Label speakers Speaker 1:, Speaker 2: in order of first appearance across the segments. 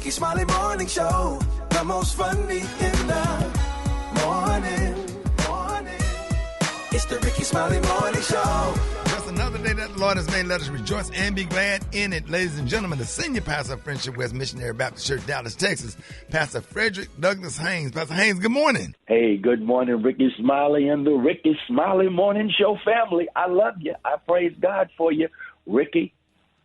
Speaker 1: Rickey Smiley Morning Show, the most funny in the morning. It's the Rickey Smiley Morning Show.
Speaker 2: Just another day that the Lord has made. Let us rejoice and be glad in it. Ladies and gentlemen, the senior pastor of Friendship West Missionary Baptist Church, Dallas, Texas, Pastor Frederick Douglass Haynes. Pastor Haynes, good morning.
Speaker 3: Hey, good morning, Rickey Smiley and the Rickey Smiley Morning Show family. I love you. I praise God for you. Rickey,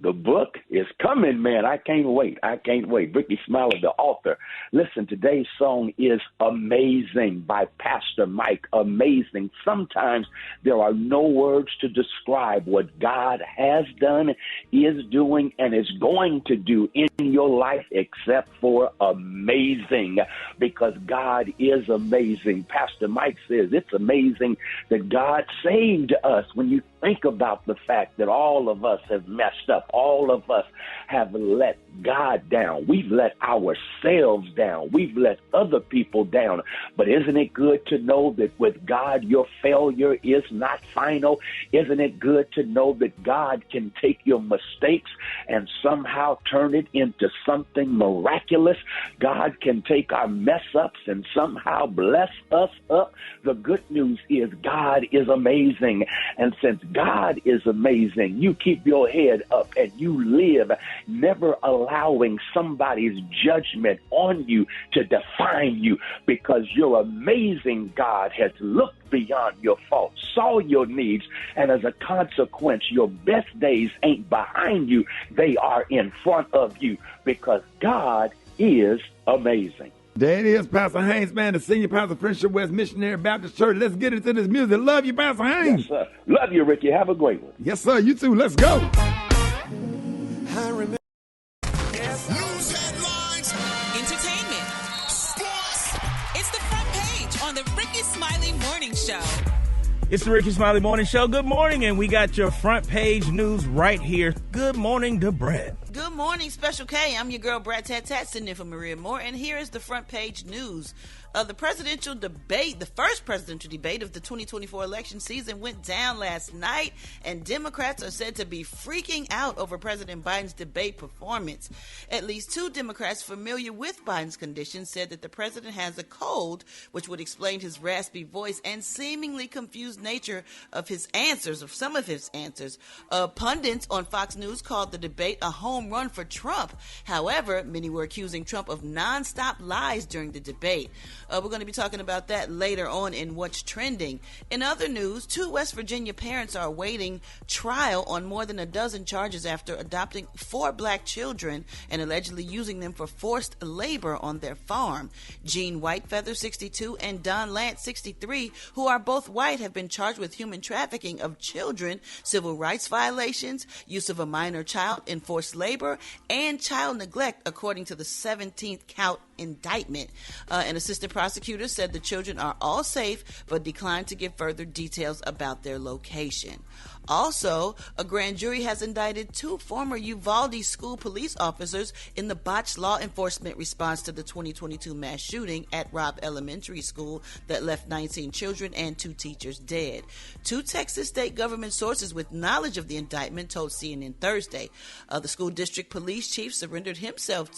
Speaker 3: the book is coming, man. I can't wait. Rickey Smiley, the author. Listen, today's song is Amazing by Pastor Mike. Amazing. Sometimes there are no words to describe what God has done, is doing, and is going to do in your life except for amazing, because God is amazing. Pastor Mike says it's amazing that God saved us. When you think about the fact that all of us have messed up, all of us have let God down. We've let ourselves down. We've let other people down. But isn't it good to know that with God, your failure is not final? Isn't it good to know that God can take your mistakes and somehow turn it into something miraculous? God can take our mess ups and somehow bless us up. The good news is God is amazing. And since God is amazing, you keep your head up and you live, never allowing somebody's judgment on you to define you, because your amazing God has looked beyond your faults, saw your needs, and as a consequence, your best days ain't behind you, they are in front of you, because God is amazing.
Speaker 2: There it is, Pastor Haynes, man, the senior pastor of Friendship West Missionary Baptist Church. Let's get into this music. Love you, Pastor Haynes.
Speaker 3: Yes, sir. Love you, Rickey. Have a great one.
Speaker 2: Yes, sir. You too. Let's go.
Speaker 1: I remember.
Speaker 4: News headlines,
Speaker 5: Entertainment, sports. It's the front page on the Rickey Smiley Morning Show.
Speaker 6: It's the Rickey Smiley Morning Show. Good morning, and we got your front page news right here. Good morning to Brett.
Speaker 5: Good morning, Special K. I'm your girl, Brad Tat Tat, sitting in for Maria Moore, and here is the front page news. The presidential debate, the first presidential debate of the 2024 election season, went down last night, and Democrats are said to be freaking out over President Biden's debate performance. At least two Democrats familiar with Biden's condition said that the president has a cold, which would explain his raspy voice and seemingly confused nature of his answers, of some of his answers. Pundits on Fox News called the debate a home run for Trump. However, many were accusing Trump of nonstop lies during the debate. We're going to be talking about that later on in What's Trending. In other news, two West Virginia parents are awaiting trial on more than a dozen charges after adopting 4 black children and allegedly using them for forced labor on their farm. Gene Whitefeather, 62, and Don Lance, 63, who are both white, have been charged with human trafficking of children, civil rights violations, use of a minor child in forced labor, and child neglect, according to the 17th count indictment. An assistant prosecutor said the children are all safe, but declined to give further details about their location. Also, a grand jury has indicted 2 former Uvalde school police officers in the botched law enforcement response to the 2022 mass shooting at Robb Elementary School that left 19 children and 2 teachers dead. 2 Texas state government sources with knowledge of the indictment told CNN Thursday. The school district police chief surrendered himself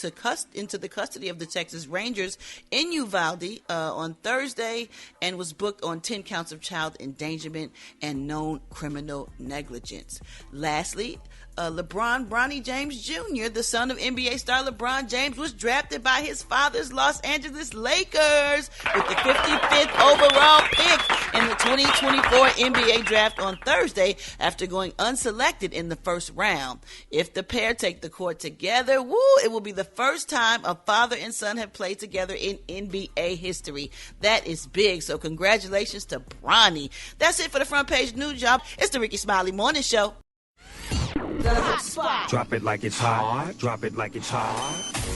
Speaker 5: into the custody of the Texas Rangers in Uvalde on Thursday and was booked on 10 counts of child endangerment and known criminal negligence. Lastly, Bronny James Jr., the son of NBA star LeBron James, was drafted by his father's Los Angeles Lakers with the 55th overall pick in the 2024 NBA draft on Thursday after going unselected in the first round. If the pair take the court together, it will be the first time a father and son have played together in NBA history. That is big, so congratulations to Bronny. That's it for the front page news, y'all. It's the Rickey Smiley Morning Show.
Speaker 1: The hot spot.
Speaker 7: Drop it like it's hot. Drop it like it's hot.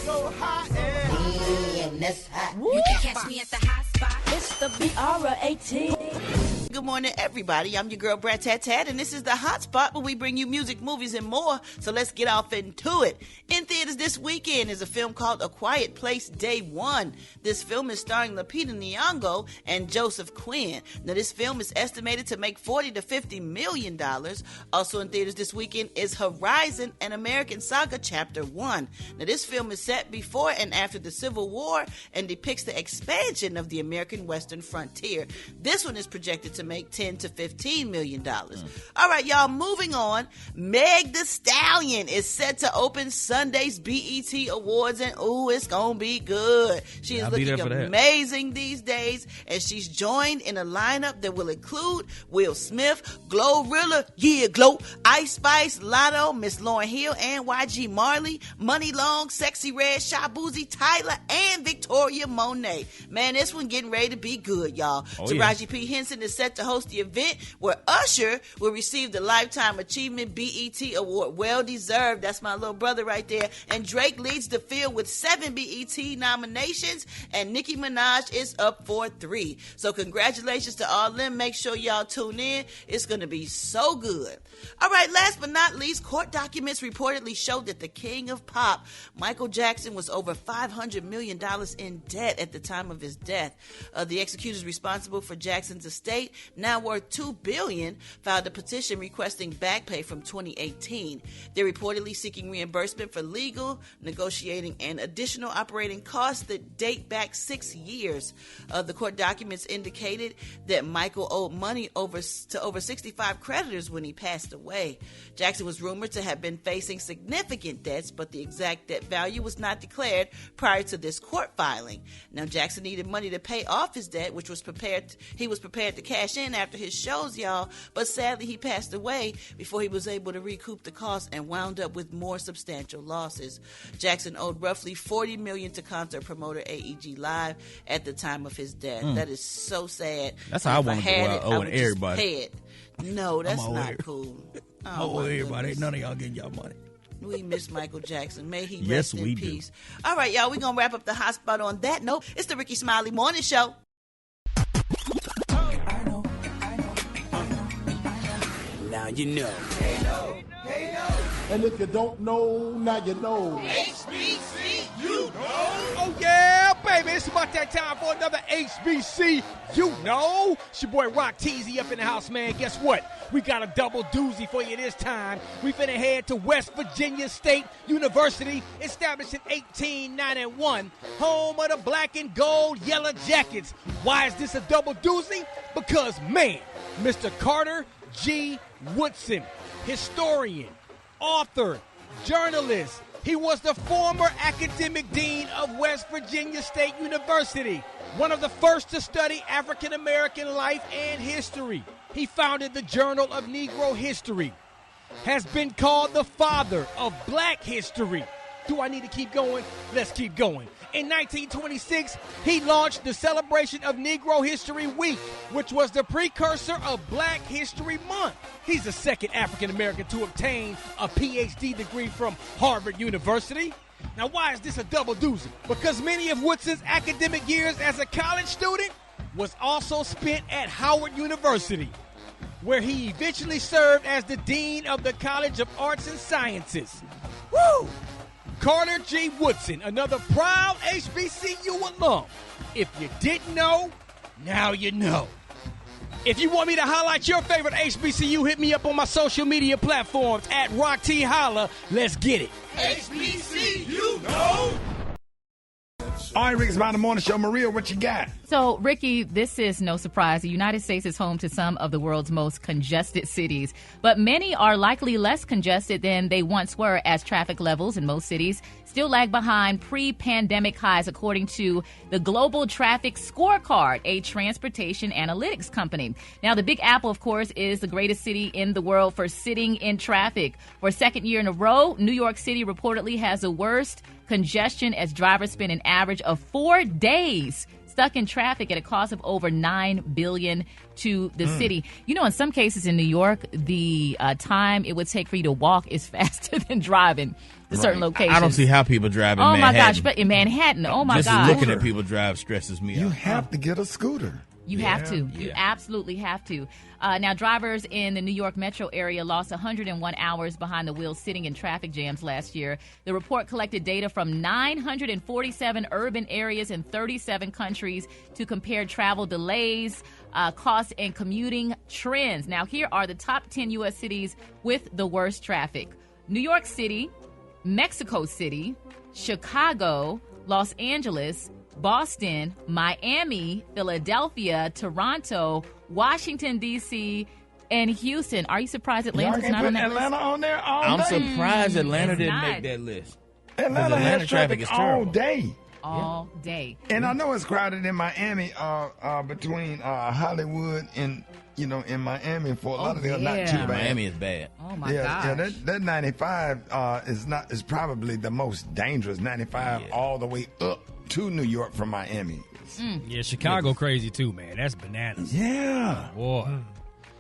Speaker 1: So hot and
Speaker 8: You can catch me at the hot spot.
Speaker 9: It's the BR18.
Speaker 5: Good morning, everybody. I'm your girl, Brat Tat Tat, and this is the Hot Spot where we bring you music, movies, and more. So let's get off into it. In theaters this weekend is a film called A Quiet Place Day One. This film is starring Lupita Nyong'o and Joseph Quinn. Now, this film is estimated to make $40 to $50 million. Also in theaters this weekend is Horizon, an American Saga Chapter 1. Now, this film is set before and after the Civil War and depicts the expansion of the American Western frontier. This one is projected to make $10 to $15 million. All right, y'all, moving on. Meg Thee Stallion is set to open Sunday's BET Awards, and ooh, it's gonna be good. She is looking amazing these days, and she's joined in a lineup that will include Will Smith, Glorilla, yeah, Glow, Ice Spice, Lotto, Miss Lauryn Hill, and YG Marley, Money Long, Sexy Red, Shabuzi, Tyler, and Victoria Monet. Man, this one getting ready to be good, y'all. Taraji P. Henson is set to host the event where Usher will receive the Lifetime Achievement BET Award. Well deserved. That's my little brother right there. And Drake leads the field with 7 BET nominations, and Nicki Minaj is up for 3. So congratulations to all them. Make sure y'all tune in. It's going to be so good. All right, last but not least, court documents reportedly showed that the king of pop, Michael Jackson, was over $500 million in debt at the time of his death. The executors responsible for Jackson's estate, now worth $2 billion, filed a petition requesting back pay from 2018. They're reportedly seeking reimbursement for legal, negotiating, and additional operating costs that date back 6 years. The court documents indicated that Michael owed money to over 65 creditors when he passed away. Jackson was rumored to have been facing significant debts, but the exact debt value was not declared prior to this court filing. Now, Jackson needed money to pay off his debt, which he was prepared to cash in after his shows, y'all, but sadly he passed away before he was able to recoup the costs and wound up with more substantial losses. Jackson owed roughly $40 million to concert promoter AEG Live at the time of his death. That is so sad.
Speaker 6: That's how I want to go out owing everybody.
Speaker 5: Pay it. No, that's not cool.
Speaker 6: I owe everybody. None of y'all getting y'all money.
Speaker 5: We miss Michael Jackson. May he rest in peace. Do. All right, y'all, we're going to wrap up the hot spot on that note. It's the Rickey Smiley Morning Show.
Speaker 7: Now you know.
Speaker 8: And if you don't know, now you know.
Speaker 5: HBC,
Speaker 7: you know.
Speaker 9: Oh, yeah, baby. It's about that time for another HBC. You know. It's your boy Rock Teasy up in the house, man. Guess what? We got a double doozy for you this time. We finna head to West Virginia State University, established in 1891, home of the black and gold Yellow Jackets. Why is this a double doozy? Because, man, Mr. Carter G. Woodson, historian, author, journalist. He was the former academic dean of West Virginia State University, one of the first to study African American life and history. He founded the Journal of Negro History, has been called the father of black history. Do I need to keep going? Let's keep going. In 1926, he launched the celebration of Negro History Week, which was the precursor of Black History Month. He's the second African American to obtain a PhD degree from Harvard University. Now, why is this a double doozy? Because many of Woodson's academic years as a college student was also spent at Howard University, where he eventually served as the dean of the College of Arts and Sciences. Woo! Carter G. Woodson, another proud HBCU alum. If you didn't know, now you know. If you want me to highlight your favorite HBCU, hit me up on my social media platforms at Rock T Holla. Let's get it.
Speaker 4: HBC, you know.
Speaker 2: All right, Rickey Smiley Morning Show. Maria, what you got?
Speaker 10: So, Ricky, this is no surprise. The United States is home to some of the world's most congested cities, but many are likely less congested than they once were, as traffic levels in most cities still lag behind pre-pandemic highs, according to the Global Traffic Scorecard, a transportation analytics company. Now, the Big Apple, of course, is the greatest city in the world for sitting in traffic. For a second year in a row, New York City reportedly has the worst congestion, as drivers spend an average of 4 days stuck in traffic at a cost of over $9 billion to the city. You know, in some cases in New York, the time it would take for you to walk is faster than driving to certain locations.
Speaker 6: I don't see how people drive in Manhattan.
Speaker 10: Oh, my gosh, but in Manhattan, oh, my gosh.
Speaker 6: Just looking at people drive stresses me out.
Speaker 2: You have to get a scooter.
Speaker 10: You have to. You absolutely have to. Now, drivers in the New York metro area lost 101 hours behind the wheel sitting in traffic jams last year. The report collected data from 947 urban areas in 37 countries to compare travel delays, costs, and commuting trends. Now, here are the top 10 U.S. cities with the worst traffic. New York City, Mexico City, Chicago, Los Angeles, Boston, Miami, Philadelphia, Toronto, Washington, D.C., and Houston. Are you surprised Atlanta's not on that
Speaker 2: Atlanta
Speaker 10: list?
Speaker 2: on there all
Speaker 6: I'm
Speaker 2: day.
Speaker 6: surprised Atlanta
Speaker 10: It's
Speaker 6: didn't
Speaker 10: not.
Speaker 6: make that list.
Speaker 2: Atlanta has traffic
Speaker 6: is
Speaker 2: all
Speaker 6: terrible.
Speaker 2: day.
Speaker 10: All day.
Speaker 2: And I know it's crowded in Miami, between Hollywood and, in Miami for a lot of them. Not too bad.
Speaker 6: Miami is bad.
Speaker 10: Oh, my
Speaker 2: Yeah,
Speaker 10: gosh.
Speaker 2: that 95 is probably the most dangerous 95 all the way up to New York from Miami.
Speaker 11: Yeah, Chicago crazy too, man. That's bananas.
Speaker 2: Yeah.
Speaker 11: Boy.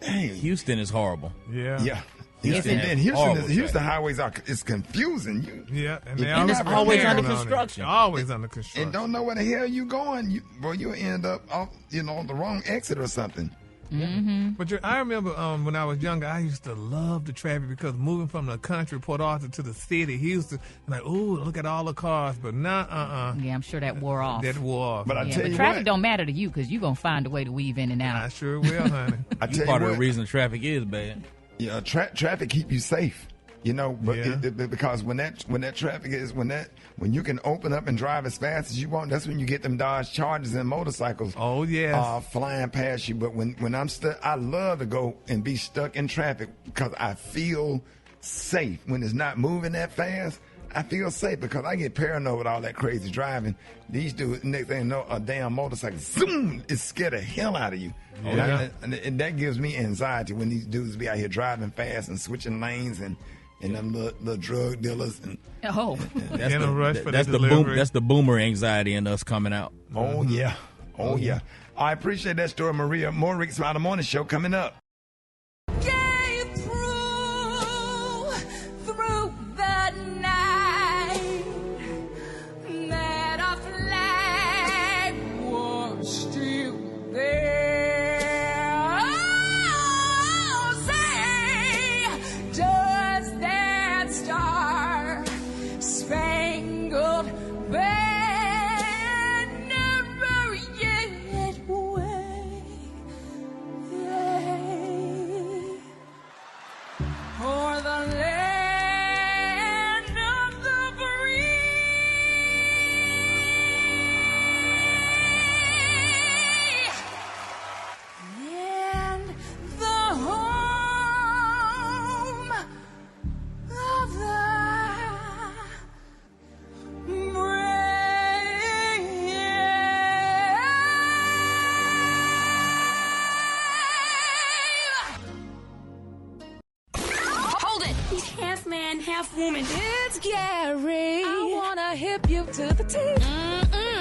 Speaker 2: Hey.
Speaker 6: Houston is horrible.
Speaker 8: Yeah.
Speaker 2: Yeah.
Speaker 6: Houston
Speaker 2: And
Speaker 6: has horrible
Speaker 2: Houston
Speaker 6: traffic.
Speaker 2: highways it's confusing.
Speaker 8: Yeah, and
Speaker 2: You
Speaker 8: they
Speaker 2: and
Speaker 8: always
Speaker 2: it's
Speaker 8: put
Speaker 6: always
Speaker 8: cameras
Speaker 6: under
Speaker 8: on it.
Speaker 6: construction.
Speaker 8: They're always under construction.
Speaker 2: And don't know where the hell you going. You end up off, on the wrong exit or something.
Speaker 10: Mm-hmm.
Speaker 8: But I remember when I was younger, I used to love the traffic because moving from the country, Port Arthur, to the city, Houston, like, ooh, look at all the cars. But
Speaker 10: Yeah, I'm sure that wore off.
Speaker 8: That wore off.
Speaker 2: But I tell
Speaker 10: But
Speaker 2: you
Speaker 10: traffic
Speaker 2: what,
Speaker 10: don't matter to you because you're going to find a way to weave in and
Speaker 8: I
Speaker 10: out.
Speaker 8: sure will, honey.
Speaker 2: I tell
Speaker 6: Part
Speaker 2: you
Speaker 6: of the
Speaker 2: what,
Speaker 6: reason traffic is bad.
Speaker 2: yeah, traffic keep you safe. But
Speaker 8: Yeah.
Speaker 2: because when that traffic is when you can open up and drive as fast as you want, that's when you get them Dodge Chargers and motorcycles.
Speaker 8: Oh, yes.
Speaker 2: Flying past you. But when I'm stuck, I love to go and be stuck in traffic because I feel safe when it's not moving that fast. I feel safe because I get paranoid with all that crazy driving. These dudes, next thing you know, a damn motorcycle, zoom, it scared the hell out of you.
Speaker 8: Yeah.
Speaker 2: And that gives me anxiety when these dudes be out here driving fast and switching lanes and them little drug dealers. And
Speaker 10: Oh.
Speaker 6: That's
Speaker 8: In a rush for
Speaker 6: that's
Speaker 8: the
Speaker 6: the
Speaker 8: delivery.
Speaker 6: that's the boomer anxiety in us coming out.
Speaker 2: oh, yeah. Oh, yeah. I appreciate that story, Maria. More Rickey Smiley Morning Show coming up.
Speaker 12: Gave through the night that our flag was still there. Oh, say, does that star spangled banner yet wave? For the land of the free and the home of the
Speaker 13: Hold it! He's half man, half woman.
Speaker 12: It's Gary. I wanna hip you to the T.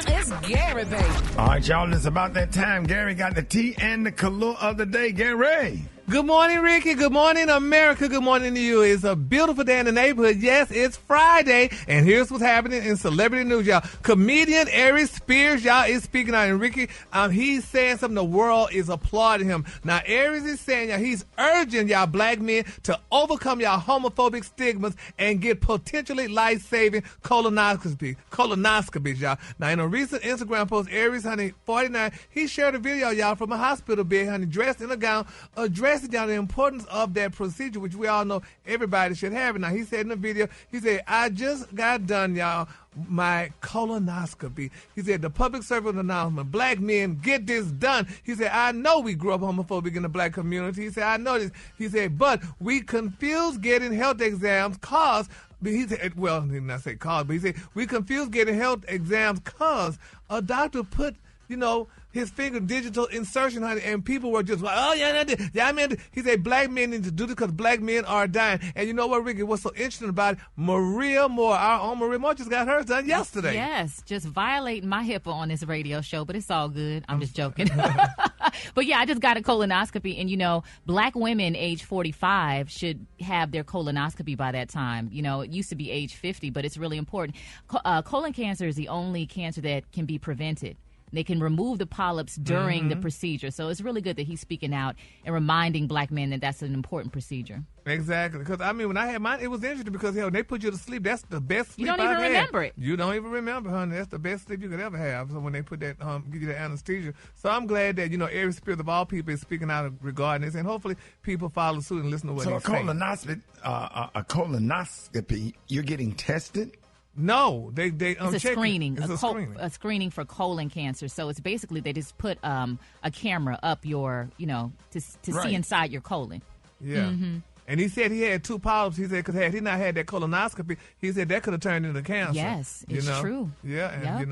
Speaker 12: It's Gary, baby.
Speaker 2: All right, y'all, it's about that time. Gary got the tea and the color of the day. Gary.
Speaker 8: Good morning, Ricky. Good morning, America. Good morning to you. It's a beautiful day in the neighborhood. Yes, it's Friday, and here's what's happening in celebrity news, y'all. Comedian Aries Spears, y'all, is speaking out. And Ricky, he's saying something the world is applauding him. Now, Aries is saying, y'all, he's urging y'all black men to overcome y'all homophobic stigmas and get potentially life-saving colonoscopies, y'all. Now, in a recent Instagram post, Aries, honey, 49, he shared a video, y'all, from a hospital bed, honey, dressed in a gown, addressing y'all the importance of that procedure, which we all know everybody should have. Now, he said in the video, he said, I just got done, y'all, my colonoscopy. He said, the public service announcement, black men, get this done. He said, I know we grew up homophobic in the black community. He said, I know this. He said, but we confuse getting health exams cause, he said, well, he did not say cause, but he said, we confuse getting health exams cause a doctor put, his finger digital insertion, honey, and people were just like, oh, yeah, I mean, he said black men need to do this because black men are dying. And you know what, Ricky, what's so interesting about it? Maria Moore, our own Maria Moore, just got hers done yesterday.
Speaker 10: Yes, just violating my HIPAA on this radio show, but it's all good. I'm just joking. But yeah, I just got a colonoscopy, and black women age 45 should have their colonoscopy by that time. It used to be age 50, but it's really important. Colon cancer is the only cancer that can be prevented. They can remove the polyps during the procedure. So it's really good that he's speaking out and reminding black men that that's an important procedure.
Speaker 8: Exactly. Because, I mean, when I had mine, it was interesting because, when they put you to sleep, that's the best sleep
Speaker 10: You don't even remember it.
Speaker 8: You don't even remember, honey. That's the best sleep you could ever have. So when they put that, give you the anesthesia. So I'm glad that, every spirit of all people is speaking out regarding this. And hopefully people follow suit and listen to what he's saying.
Speaker 2: A colonoscopy, you're getting tested?
Speaker 8: No, they
Speaker 10: it's a screening.
Speaker 8: It's
Speaker 10: a screening for colon cancer. So it's basically they just put a camera up your, to see inside your colon.
Speaker 8: Yeah. Mm-hmm. And he said he had 2 polyps. He said because had he not had that colonoscopy, he said that could have turned into cancer.
Speaker 10: Yes, it's true.
Speaker 8: Yeah, and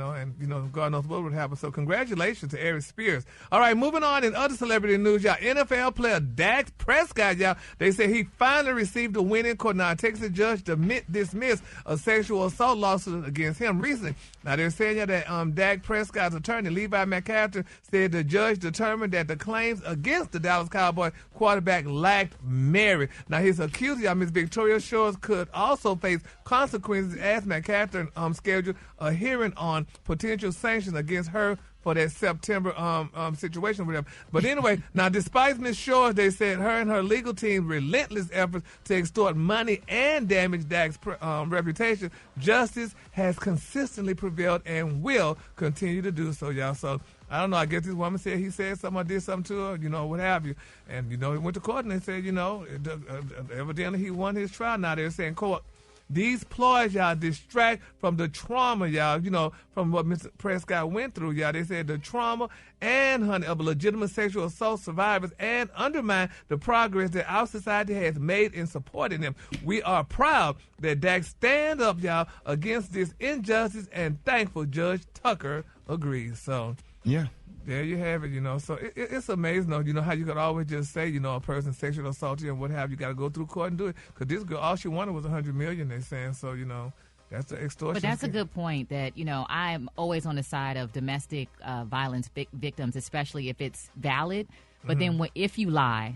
Speaker 8: God knows what would happen. So congratulations to Eric Spears. All right, moving on in other celebrity news, y'all. NFL player Dak Prescott, y'all. They say he finally received a win in court. Now, a Texas judge dismissed a sexual assault lawsuit against him recently. Now they're saying that Dak Prescott's attorney Levi McCarthy said the judge determined that the claims against the Dallas Cowboys quarterback lacked merit. Now, his accuser, Ms. Victoria Shores, could also face consequences as McCarthy scheduled a hearing on potential sanctions against her for that September situation with him. But anyway, now, despite Ms. Shores, they said her and her legal team's relentless efforts to extort money and damage Dak's reputation, justice has consistently prevailed and will continue to do so, y'all. So, I don't know. I guess this woman said he said something or did something to her, what have you. And, he went to court and they said, evidently he won his trial. Now they're saying, court, these ploys, y'all, distract from the trauma, y'all, from what Mr. Prescott went through, y'all. They said the trauma and, of legitimate sexual assault survivors and undermine the progress that our society has made in supporting them. We are proud that Dak stand up, y'all, against this injustice and thankful Judge Tucker agrees. So...
Speaker 2: yeah.
Speaker 8: There you have it, So it's amazing, though, how you could always just say, a person sexually assaulted you and what have you, got to go through court and do it. Because this girl, all she wanted was $100 million, they're saying. So, that's the extortion.
Speaker 10: But that's a good point that, I'm always on the side of domestic violence victims, especially if it's valid. But then if you lie,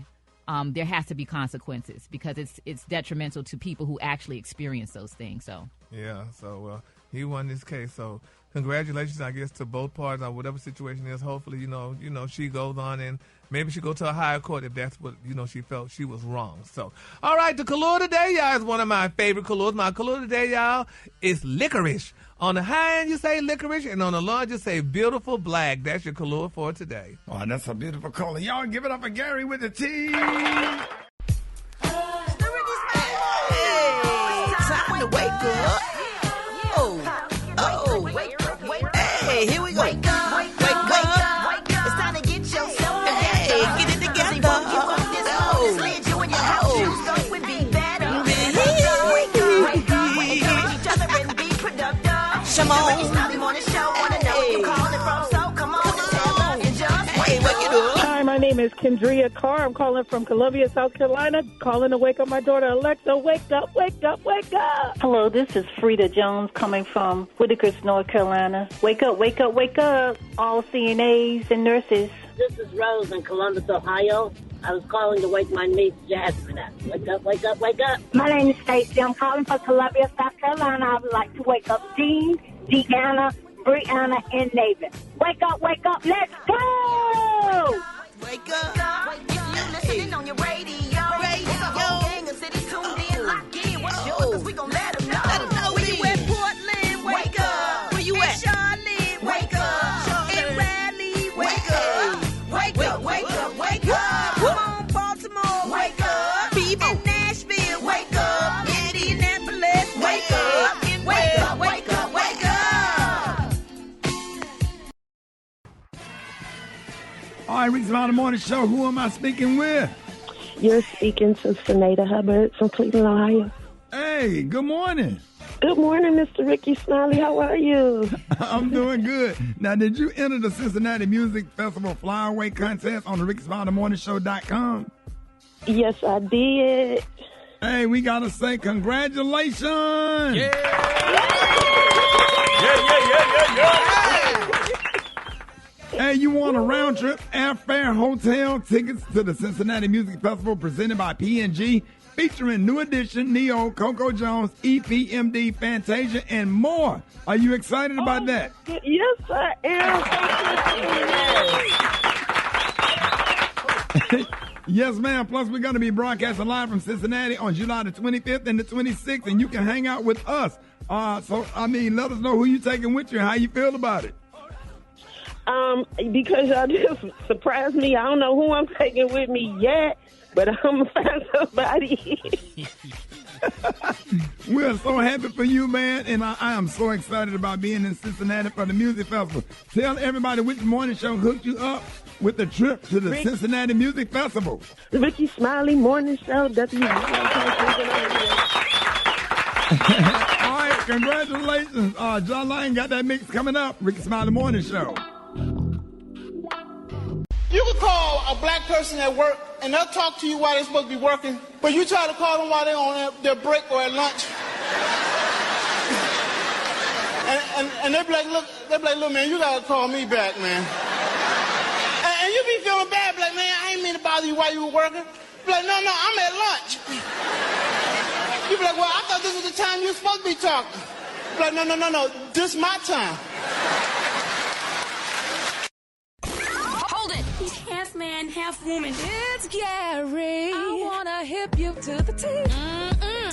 Speaker 10: there has to be consequences because it's detrimental to people who actually experience those things. So
Speaker 8: yeah, so he won this case. So congratulations, I guess, to both parties on whatever situation is. Hopefully, she goes on and maybe she go to a higher court if that's what, she felt she was wrong. So, all right, the color today, y'all, is one of my favorite colors. My color today, y'all, is licorice. On the high end, you say licorice, and on the low end, you say beautiful black. That's your color for today.
Speaker 2: Oh, that's a beautiful color. Y'all give it up for Gary with the T.
Speaker 5: Time to wake up. Hey, here we go. Wake up. It's time to get yourself together. Get it together. You want this you and your house shoes go would be better. Wake up each other and be productive. Come on. Rickey Smiley Morning Show. Wanna know where you calling from? So come on and tell us and just wake up.
Speaker 14: Hi, my name is Kendria Carr. I'm calling from Columbia, South Carolina. Calling to wake up my daughter Alexa. Wake up, wake up, wake up.
Speaker 15: Hello, this is Frida Jones coming from Whitaker, North Carolina. Wake up, wake up, wake up, all CNAs and nurses.
Speaker 16: This is Rose in Columbus, Ohio. I was calling to wake my niece Jasmine up. Wake up, wake up, wake up.
Speaker 17: My name is Stacy. I'm calling from Columbia, South Carolina. I would like to wake up Jean, Deanna, Brianna, and Nathan. Wake up, let's go!
Speaker 5: Wake up. If you listening on your radio. It's a whole gang of cities tuned in, locked in. What's yours? Because we gon' let them know. Where you at, Portland? Wake up. Where you at? Charlotte? Wake up. In Raleigh? Wake up. Wake up, wake up, wake up. Come on, Baltimore. Wake up. In Nashville. Wake up. Indianapolis. Wake up. Wake up, wake up, wake up.
Speaker 2: All right, Rickey Smiley Morning Show. Who am I speaking with?
Speaker 18: You're speaking to Senada Hubbard from Cleveland, Ohio.
Speaker 2: Hey, good morning.
Speaker 18: Good morning, Mr. Rickey Smiley. How are you?
Speaker 2: I'm doing good. Now, did you enter the Cincinnati Music Festival Flyaway Contest on the RickeySmileyMorningShow.com?
Speaker 18: Yes, I did.
Speaker 2: Hey, we got to say congratulations.
Speaker 11: Yeah.
Speaker 2: Hey, you want a round-trip airfare, hotel, tickets to the Cincinnati Music Festival presented by P&G? featuring New Edition, Neo, Coco Jones, EPMD, Fantasia, and more. Are you excited about that?
Speaker 14: Yes, I am.
Speaker 2: Yes, ma'am. Plus, we're going to be broadcasting live from Cincinnati on July the 25th and the 26th, and you can hang out with us. Let us know who you're taking with you and how you feel about it.
Speaker 14: Because y'all just surprised me. I don't know who I'm taking with me yet, but I'm going to find somebody.
Speaker 2: We're so happy for you, man, and I am so excited about being in Cincinnati for the music festival. Tell everybody which morning show hooked you up with the trip to the Cincinnati Music Festival.
Speaker 14: Rickey Smiley Morning Show.
Speaker 2: All right, congratulations. John Lyon got that mix coming up. Rickey Smiley Morning Show.
Speaker 19: You can call a black person at work, and they'll talk to you while they're supposed to be working, but you try to call them while they're on their break or at lunch. and they'll be like, look, man, you got to call me back, man. And you be feeling bad, like, man, I ain't mean to bother you while you were working. Be like, no, I'm at lunch. You be like, well, I thought this was the time you were supposed to be talking. Be like, no, this is my time.
Speaker 13: Hold it. He's half man, half woman.
Speaker 12: It's Gary. I wanna hip you to the T.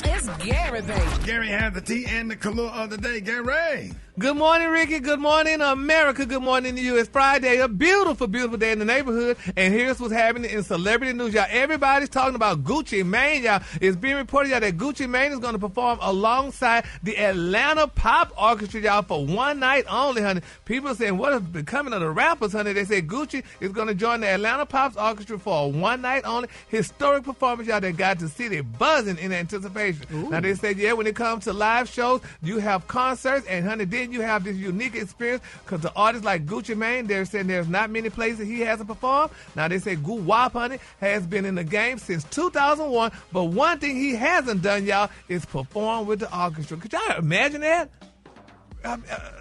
Speaker 12: It's Gary, baby.
Speaker 2: Gary has the tea and the color of the day. Gary.
Speaker 8: Good morning, Ricky. Good morning, America. Good morning to you. It's Friday, a beautiful, beautiful day in the neighborhood. And here's what's happening in celebrity news, y'all. Everybody's talking about Gucci Mane, y'all. It's being reported, y'all, that Gucci Mane is going to perform alongside the Atlanta Pop Orchestra, y'all, for one night only, honey. People are saying, what is becoming of the rappers, honey? They say Gucci is going to join the Atlanta Pop Orchestra for a one night only historic performance, y'all. They got to see. They're buzzing in anticipation. Ooh. Now, they say, yeah, when it comes to live shows, you have concerts, and, honey, then you have this unique experience because the artists like Gucci Mane, they're saying there's not many places he hasn't performed. Now they say Goo Wop, honey, has been in the game since 2001, but one thing he hasn't done, y'all, is perform with the orchestra. Could y'all imagine that?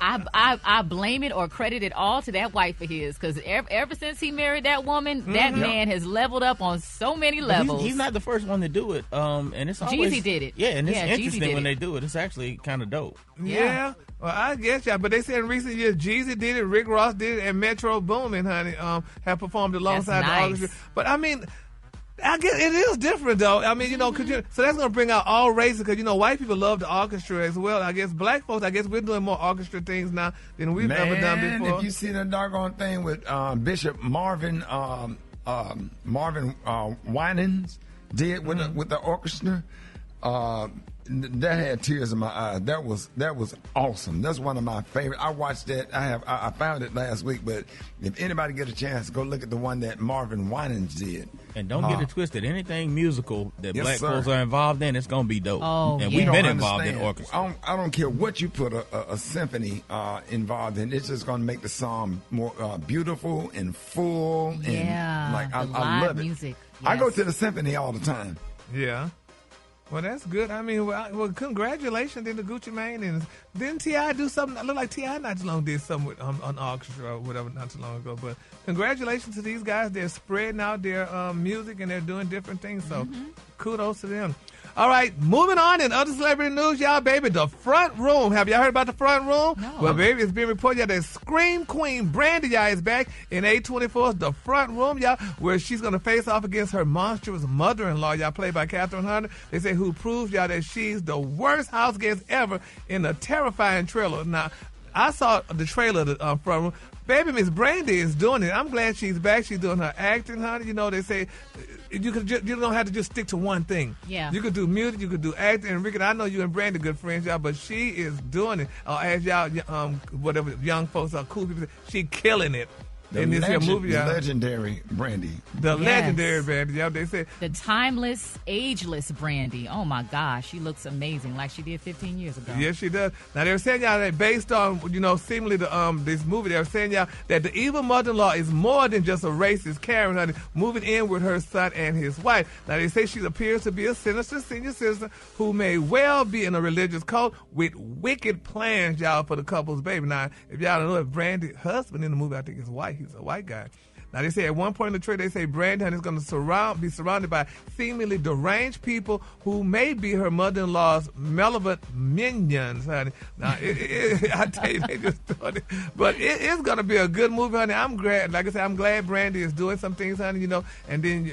Speaker 10: I blame it or credit it all to that wife of his because ever since he married that woman, that man has leveled up on so many levels.
Speaker 6: He's not the first one to do it, and it's always
Speaker 10: Jeezy did it.
Speaker 6: Yeah, and it's
Speaker 10: Jeezy
Speaker 6: interesting when they do it. It's actually kind of dope.
Speaker 8: Yeah. Well, I guess, y'all, but they said in recent years, Jeezy did it, Rick Ross did it, and Metro Boomin, honey, have performed alongside the orchestra. But I mean, I guess it is different, though. I mean, so that's going to bring out all races because, white people love the orchestra as well. I guess black folks, we're doing more orchestra things now than we've ever done before.
Speaker 2: If you see the doggone thing with Bishop Marvin Winans did with the orchestra, that had tears in my eyes. That was awesome. That's one of my favorite. I watched that. I found it last week, but if anybody get a chance, go look at the one that Marvin Winans did.
Speaker 6: And don't get it twisted. Anything musical that black folks are involved in, it's gonna be dope.
Speaker 10: Oh,
Speaker 6: and we've been involved in orchestra.
Speaker 2: I don't care what you put a symphony involved in. It's just gonna make the song more beautiful and full. And I love it.
Speaker 10: Music. Yes.
Speaker 2: I go to the symphony all the time.
Speaker 8: Yeah. Well, that's good. I mean, well, congratulations to Gucci Mane. And didn't T.I. do something? It looked like T.I. not too long did something with an orchestra or whatever not too long ago. But congratulations to these guys. They're spreading out their music and they're doing different things. So kudos to them. All right, moving on in other celebrity news, y'all, baby, the front room. Have y'all heard about the front room?
Speaker 10: No.
Speaker 8: Well, baby, it's been reported, y'all, that Scream Queen Brandy, y'all, is back in A24's The Front Room, y'all, where she's going to face off against her monstrous mother-in-law, y'all, played by Catherine Hunter. They say who proves, y'all, that she's the worst house guest ever in a terrifying trailer. Now, I saw the trailer of the front room. Baby, Miss Brandy is doing it. I'm glad she's back. She's doing her acting, honey. They say you don't have to just stick to one thing.
Speaker 10: Yeah.
Speaker 8: You could do music, you could do acting. And Ricky, I know you and Brandy good friends, y'all, but she is doing it. As y'all, whatever young folks are cool people say, she killing it. In this here movie,
Speaker 2: the legendary Brandy.
Speaker 8: Legendary Brandy, y'all. They say
Speaker 10: the timeless, ageless Brandy. Oh my gosh, she looks amazing, like she did 15 years ago.
Speaker 8: Yes, she does. Now they were saying, y'all, that based on seemingly this movie, they were saying, y'all, that the evil mother-in-law is more than just a racist Karen, honey, moving in with her son and his wife. Now they say she appears to be a sinister senior citizen who may well be in a religious cult with wicked plans, y'all, for the couple's baby. Now, if y'all don't know, if Brandy's husband in the movie, I think is white. He's a white guy. Now, they say at one point in the trailer, they say Brandy Honey is going to be surrounded by seemingly deranged people who may be her mother-in-law's malevolent minions, honey. Now, I tell you, they just thought it. But it's going to be a good movie, honey. I'm glad. Like I said, I'm glad Brandy is doing some things, honey, you know. And then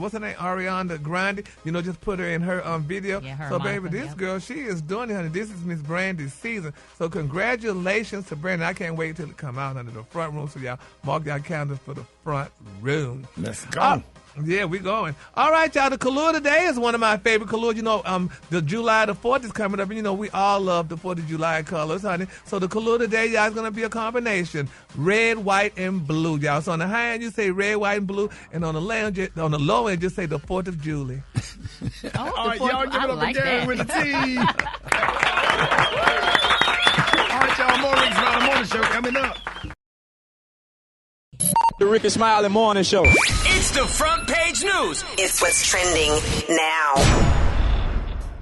Speaker 8: what's her name? Ariana Grande, you know, just put her in her video.
Speaker 10: Yeah, her
Speaker 8: so,
Speaker 10: Monica,
Speaker 8: baby, this girl, she is doing it, honey. This is Miss Brandy's season. So, congratulations to Brandy. I can't wait till it come out under the front room. So, y'all mark y'all calendars for the front room.
Speaker 2: Let's go.
Speaker 8: Yeah, we're going. All right, y'all. The color today is one of my favorite colors. You know, the July the 4th is coming up, and you know we all love the 4th of July colors, honey. So the color today, y'all, is gonna be a combination: red, white, and blue, y'all. So on the high end, you say red, white, and blue, and on the low end, just say the 4th of July.
Speaker 2: All right, y'all give it up again with the T. All right, y'all. More Rickey Smiley Morning Show coming up.
Speaker 7: The Rickey Smiley Morning Show.
Speaker 4: It's the front page news.
Speaker 20: It's what's trending now.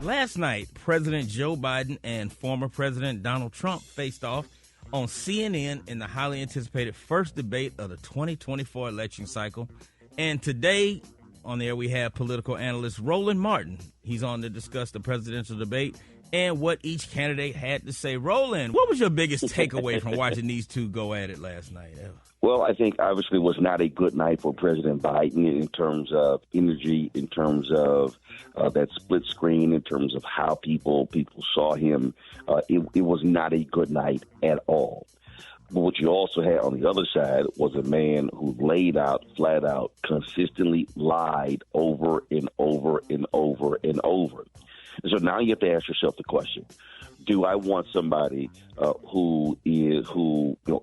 Speaker 6: Last night, President Joe Biden and former President Donald Trump faced off on CNN in the highly anticipated first debate of the 2024 election cycle. And today, on the air, we have political analyst Roland Martin. He's on to discuss the presidential debate and what each candidate had to say. Roland, what was your biggest takeaway from watching these two go at it last night?
Speaker 3: Well, I think obviously it was not a good night for President Biden in terms of energy, in terms of that split screen, in terms of how people saw him. It was not a good night at all. But what you also had on the other side was a man who laid out, flat out, consistently lied over and over and over and over. And so now you have to ask yourself the question: do I want somebody who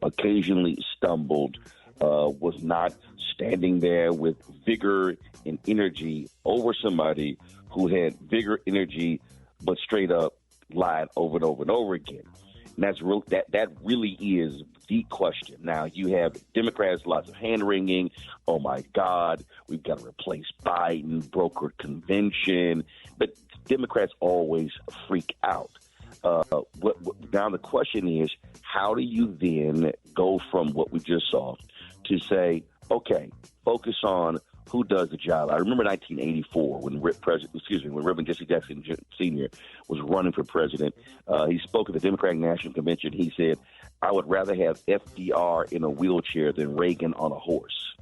Speaker 3: occasionally stumbled, was not standing there with vigor and energy, over somebody who had vigor, energy, but straight up lied over and over and over again? And that's that really is the question. Now, you have Democrats, lots of hand-wringing. Oh, my God, we've got to replace Biden, brokered convention. But Democrats always freak out. Now the question is, how do you then go from what we just saw to say, okay, focus on who does the job? I remember 1984 when Reverend Jesse Jackson Sr. was running for president. He spoke at the Democratic National Convention. He said, I would rather have FDR in a wheelchair than Reagan on a horse.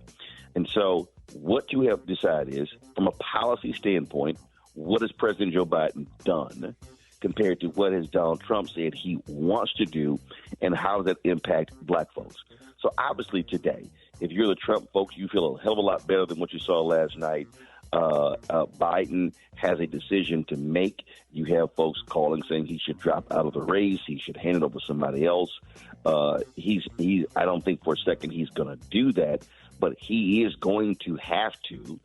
Speaker 3: And so what you have decided is, from a policy standpoint, what has President Joe Biden done compared to what has Donald Trump said he wants to do, and how does that impact black folks? So obviously today, if you're the Trump folks, you feel a hell of a lot better than what you saw last night. Biden has a decision to make. You have folks calling, saying he should drop out of the race. He should hand it over to somebody else. I don't think for a second he's going to do that, but he is going to have to,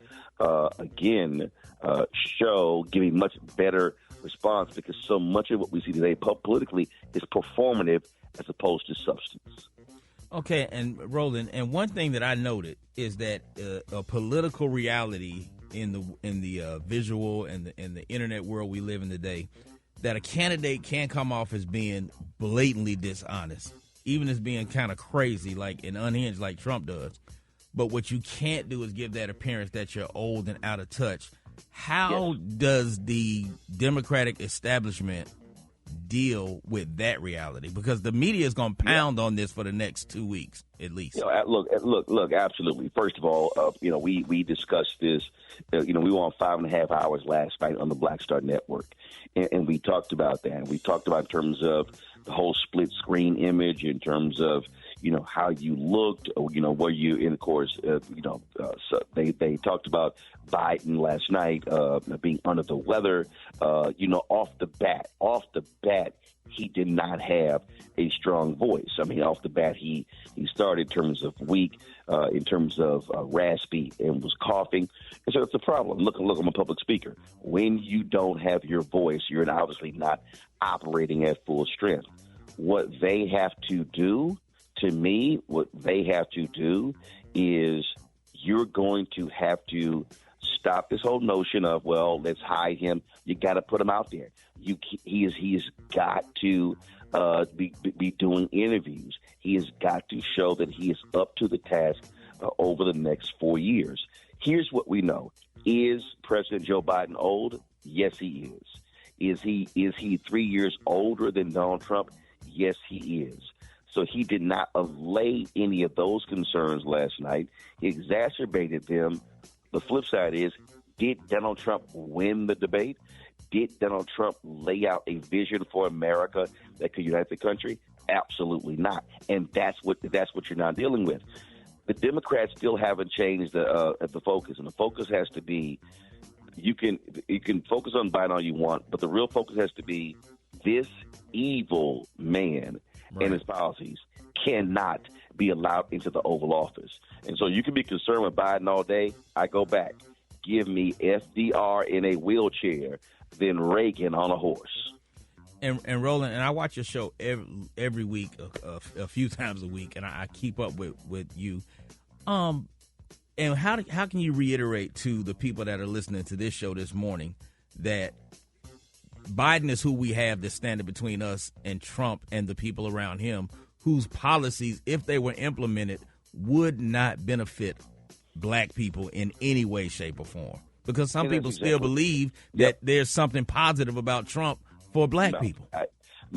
Speaker 3: give a much better response, because so much of what we see today politically is performative as opposed to substance.
Speaker 6: Okay, and Roland, and one thing that I noted is that a political reality in the visual and the internet world we live in today, that a candidate can come off as being blatantly dishonest, even as being kind of crazy, like and unhinged, like Trump does. But what you can't do is give that appearance that you're old and out of touch. How does the Democratic establishment deal with that reality? Because the media is going to pound on this for the next 2 weeks at least.
Speaker 3: Look, absolutely. First of all, we discussed this. We were on 5.5 hours last night on the Black Star Network, and we talked about that. And we talked about in terms of the whole split screen image, in terms of how you looked, were you in, of course, so they talked about Biden last night being under the weather. Off the bat, he did not have a strong voice. I mean, off the bat, he started in terms of weak, in terms of raspy, and was coughing. And so it's a problem. Look, I'm a public speaker. When you don't have your voice, you're obviously not operating at full strength. What they have to do, to me, is you're going to have to stop this whole notion of, well, let's hide him. You got to put him out there. He's got to be doing interviews. He has got to show that he is up to the task over the next 4 years. Here's what we know. Is President Joe Biden old? Yes, he is. Is he 3 years older than Donald Trump? Yes, he is. So he did not allay any of those concerns last night. He exacerbated them. The flip side is, did Donald Trump win the debate? Did Donald Trump lay out a vision for America that could unite the country? Absolutely not. And that's what you're now dealing with. The Democrats still haven't changed the focus, and the focus has to be, you can focus on Biden all you want, but the real focus has to be this evil man and his policies cannot be allowed into the Oval Office. And so you can be concerned with Biden all day. I go back. Give me FDR in a wheelchair, then Reagan on a horse.
Speaker 6: And Roland, and I watch your show every week, a few times a week, and I keep up with you. And how can you reiterate to the people that are listening to this show this morning that Biden is who we have that's standing between us and Trump and the people around him, whose policies, if they were implemented, would not benefit black people in any way, shape, or form? Because some people still believe that there's something positive about Trump for black people.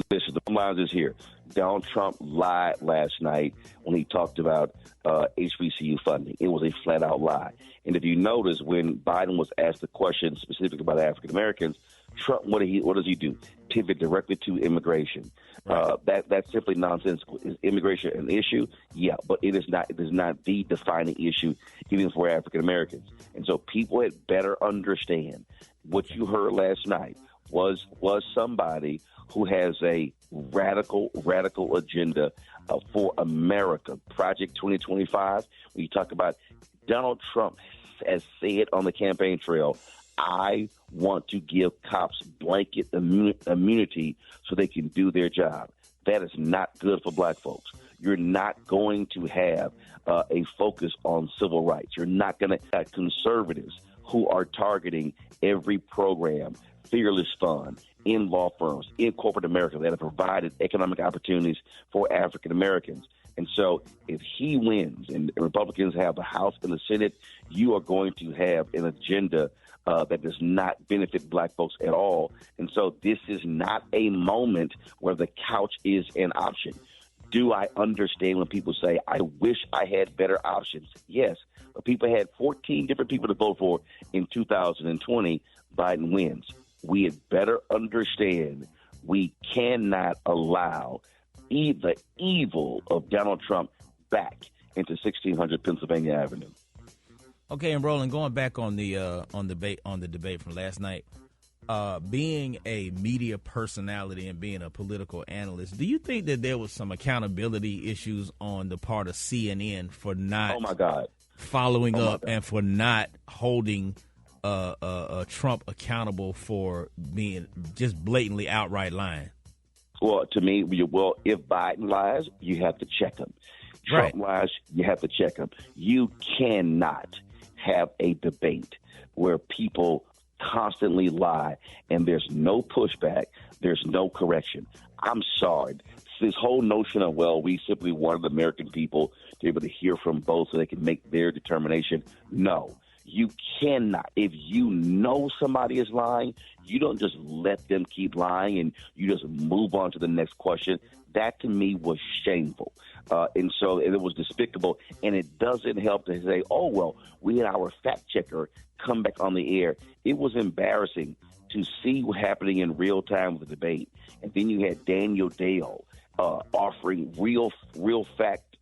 Speaker 3: Listen, the line is here. Donald Trump lied last night when he talked about HBCU funding. It was a flat-out lie. And if you notice, when Biden was asked the question specifically about African Americans, Trump, what does he do? Pivot directly to immigration. That's simply nonsensical. Is immigration an issue? Yeah, but it is not. It is not the defining issue, even for African Americans. And so people had better understand what you heard last night was somebody who has a radical agenda for America. Project 2025. When you talk about Donald Trump has said on the campaign trail, I want to give cops blanket immunity so they can do their job. That is not good for black folks. You're not going to have a focus on civil rights. You're not going to have conservatives who are targeting every program, Fearless Fund, in law firms, in corporate America that have provided economic opportunities for African Americans. And so if he wins and Republicans have the House and the Senate, you are going to have an agenda that does not benefit black folks at all. And so this is not a moment where the couch is an option. Do I understand when people say, I wish I had better options? Yes, but people had 14 different people to vote for in 2020. Biden wins. We had better understand we cannot allow the evil of Donald Trump back into 1600 Pennsylvania Avenue.
Speaker 6: Okay, and Roland, going back on the debate from last night, being a media personality and being a political analyst, do you think that there was some accountability issues on the part of CNN for not following up and for not holding Trump accountable for being just blatantly outright lying?
Speaker 3: Well, to me, if Biden lies, you have to check him. Trump lies, you have to check him. You cannot have a debate where people constantly lie and there's no pushback, there's no correction. I'm sorry. This whole notion of, we simply wanted American people to be able to hear from both so they can make their determination. No. You cannot. If you know somebody is lying, you don't just let them keep lying and you just move on to the next question. That to me was shameful. And so it was despicable. And it doesn't help to say, we had our fact checker come back on the air. It was embarrassing to see what happening in real time with the debate. And then you had Daniel Dale offering real fact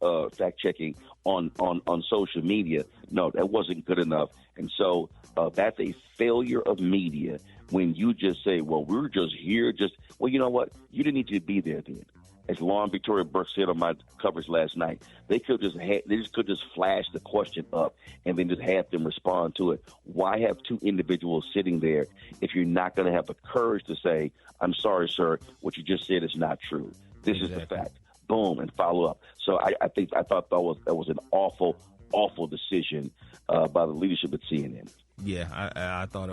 Speaker 3: checking on social media. No, that wasn't good enough. And so that's a failure of media when you just say, we're just here. You know what? You didn't need to be there then. As Lauren Victoria Burke said on my coverage last night, they could just flash the question up and then just have them respond to it. Why have two individuals sitting there if you're not going to have the courage to say, I'm sorry, sir, what you just said is not true. This is the fact. Boom, and follow up. So I thought that was an awful decision by the leadership at CNN.
Speaker 6: Yeah,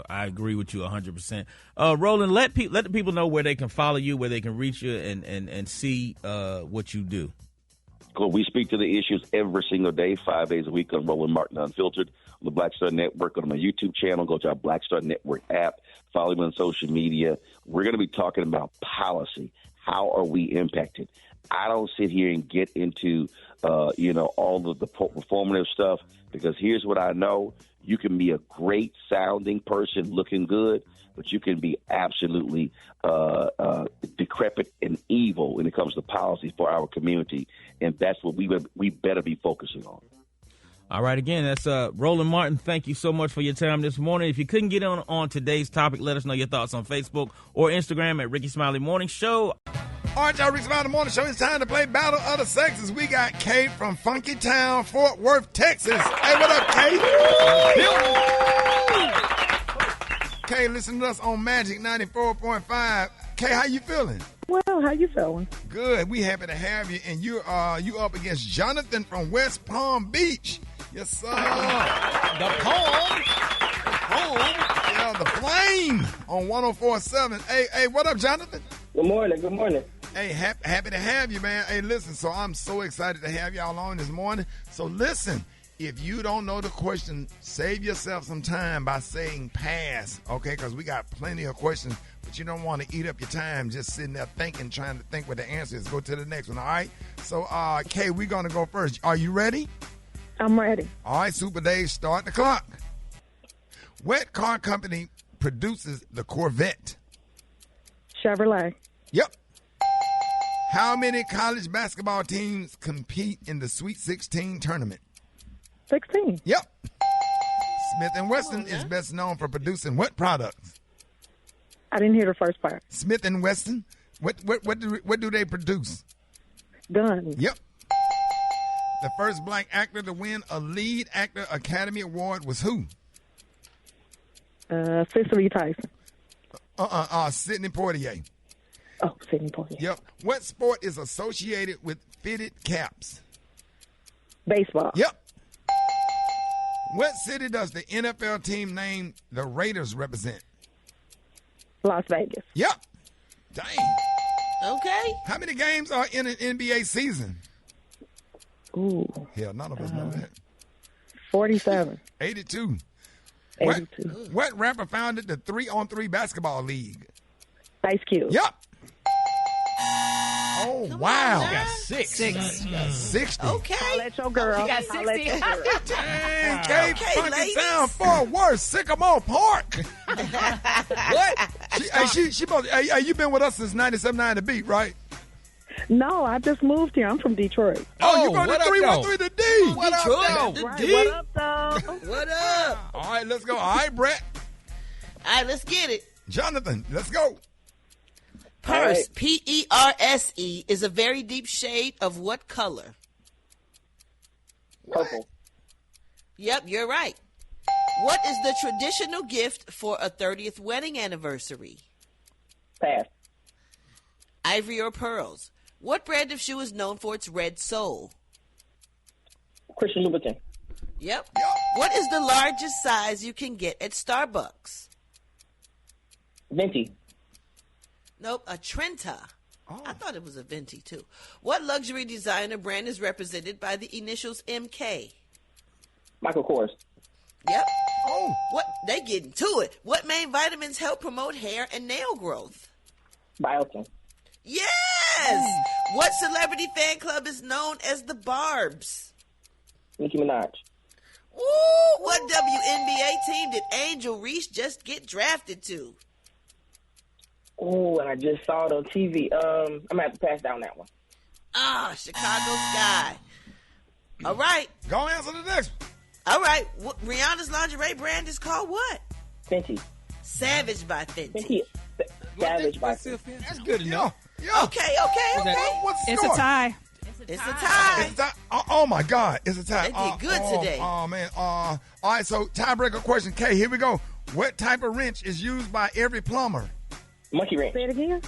Speaker 6: I agree with you 100%. Roland, let the people know where they can follow you, where they can reach you, and see what you do.
Speaker 3: Cool. We speak to the issues every single day, 5 days a week on Roland Martin Unfiltered on the Black Star Network, on my YouTube channel. Go to our Black Star Network app. Follow me on social media. We're going to be talking about policy. How are we impacted? I don't sit here and get into, all of the performative stuff, because here's what I know. You can be a great sounding person looking good, but you can be absolutely decrepit and evil when it comes to policy for our community, and that's what we better be focusing on.
Speaker 6: All right, again, that's Roland Martin. Thank you so much for your time this morning. If you couldn't get on today's topic, let us know your thoughts on Facebook or Instagram at Rickey Smiley Morning Show.
Speaker 2: All right, y'all, Rickey Smiley Morning Show. It's time to play Battle of the Sexes. We got Kate from Funky Town, Fort Worth, Texas. Hey, what up, Kate? Kay, listen to us on Magic 94.5. Kay, how you feeling?
Speaker 18: Well, how you feeling?
Speaker 2: Good. We happy to have you. And you up against Jonathan from West Palm Beach. Yes, sir.
Speaker 9: The Palm.
Speaker 2: Yeah, the Flame on 104.7. Hey, what up, Jonathan?
Speaker 21: Good morning.
Speaker 2: Hey, happy to have you, man. Hey, listen, so I'm so excited to have y'all on this morning. So listen, if you don't know the question, save yourself some time by saying pass, okay? Because we got plenty of questions, but you don't want to eat up your time just sitting there thinking, trying to think what the answer is. Go to the next one, all right? So, Kay, we're going to go first. Are you ready?
Speaker 18: I'm ready.
Speaker 2: All right, Super Dave, start the clock. What car company produces the Corvette?
Speaker 18: Chevrolet.
Speaker 2: Yep. How many college basketball teams compete in the Sweet 16 tournament?
Speaker 18: 16.
Speaker 2: Yep. Smith & Wesson is best known for producing what products?
Speaker 18: I didn't hear the first part.
Speaker 2: Smith & Wesson, what do they produce?
Speaker 18: Guns.
Speaker 2: Yep. The first black actor to win a Lead Actor Academy Award was who?
Speaker 18: Cicely Tyson.
Speaker 2: Sidney Poitier.
Speaker 18: Oh, Sidney Poitier.
Speaker 2: Yep. What sport is associated with fitted caps?
Speaker 18: Baseball.
Speaker 2: Yep. What city does the NFL team name the Raiders represent?
Speaker 18: Las Vegas.
Speaker 2: Yep. Dang.
Speaker 5: Okay.
Speaker 2: How many games are in an NBA season?
Speaker 18: Ooh.
Speaker 2: Hell, none of us know that.
Speaker 18: 47.
Speaker 2: 82.
Speaker 18: 82.
Speaker 2: What rapper founded the 3-on-3 basketball league?
Speaker 18: Ice Cube.
Speaker 2: Yep. Oh, wow.
Speaker 9: You got six.
Speaker 2: You got 60.
Speaker 5: Okay.
Speaker 18: I'll let your girl.
Speaker 10: You got 60.
Speaker 2: Dang, Kate, Funky Town, Fort Worth, Sycamore Park.
Speaker 9: What?
Speaker 2: She you been with us since 97.9 The Beat, right?
Speaker 18: No, I just moved here. I'm from Detroit.
Speaker 2: Oh, you going to
Speaker 9: what up,
Speaker 2: 313 The D.
Speaker 9: What up, though?
Speaker 18: What up, though?
Speaker 5: What up?
Speaker 2: All right, let's go. All right, Brett.
Speaker 5: All right, let's get it.
Speaker 2: Jonathan, let's go.
Speaker 5: Purse, P-E-R-S-E, is a very deep shade of what color?
Speaker 21: Purple.
Speaker 5: Yep, you're right. What is the traditional gift for a 30th wedding anniversary?
Speaker 21: Pass.
Speaker 5: Ivory or pearls? What brand of shoe is known for its red sole?
Speaker 21: Christian Louboutin.
Speaker 5: Yep. What is the largest size you can get at Starbucks?
Speaker 21: Venti.
Speaker 5: Nope, a Trenta. Oh. I thought it was a Venti, too. What luxury designer brand is represented by the initials MK?
Speaker 21: Michael Kors.
Speaker 5: Yep.
Speaker 2: Oh.
Speaker 5: What? They getting to it. What main vitamins help promote hair and nail growth?
Speaker 21: Biotin.
Speaker 5: Yes! What celebrity fan club is known as the Barbs?
Speaker 21: Nicki Minaj.
Speaker 5: Ooh, what WNBA team did Angel Reese just get drafted to?
Speaker 21: Oh, and I just saw it on TV. I'm going to have to pass down that one.
Speaker 5: Chicago Sky. All right.
Speaker 2: Go answer the next one.
Speaker 5: All right. Rihanna's lingerie brand is called what?
Speaker 21: Fenty.
Speaker 5: Savage by Fenty.
Speaker 21: Fenty. Savage by Fenty.
Speaker 9: That's good enough.
Speaker 2: Yeah.
Speaker 5: Okay.
Speaker 2: What's the
Speaker 10: It's
Speaker 2: score?
Speaker 10: a tie.
Speaker 5: It's a tie.
Speaker 2: Oh, my God. It's a tie.
Speaker 5: They did good today.
Speaker 2: Oh, man. All right, so tiebreaker question. Kay, here we go. What type of wrench is used by every plumber?
Speaker 21: Monkey wrench.
Speaker 18: Say it again.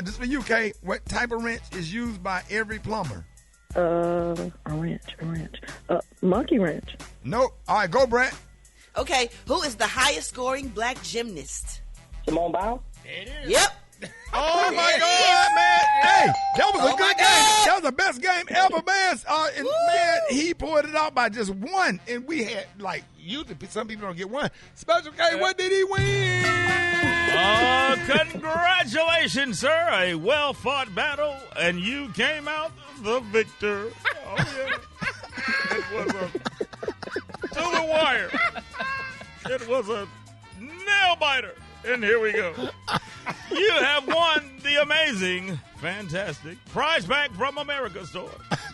Speaker 2: Just for you, Kay. What type of wrench is used by every plumber?
Speaker 18: A wrench. Monkey wrench.
Speaker 2: Nope. All right, go, Brett.
Speaker 5: Okay. Who is the highest scoring black gymnast?
Speaker 21: Simone Biles.
Speaker 5: Yep.
Speaker 2: Oh my God, man! Hey, that was a good game. That was the best game ever, man. And man, he pulled it out by just one, and we had like usually some people don't get one. Special K, what did he win?
Speaker 6: Congratulations, sir! A well-fought battle, and you came out the victor. Oh yeah, it was to the wire. It was a nail biter. And here we go. You have won the amazing, fantastic prize pack from America Store,